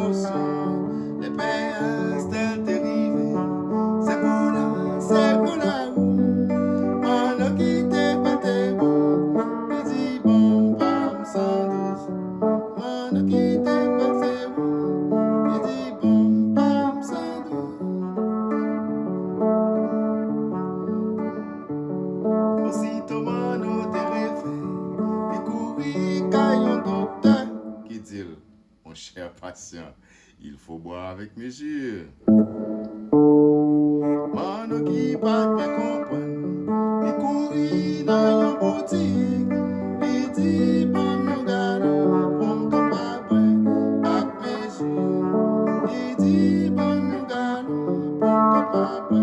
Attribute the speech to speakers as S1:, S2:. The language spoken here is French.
S1: émotion, les paix Astrel dérivé. C'est pour la roue. Manno qui te pète bon, il dit bon, pas sans douce. Manno qui te pète bon, il dit bon, pas sans douce. Aussitôt Manno te réveille, il courit caillon docteur qui dit, mon cher patient, il faut boire avec mesure. Manno qui pas bien comprendre, il courit dans une boutique, il dit bon nous galop, bon capable avec mesure. Il dit bon nous galop, bon capable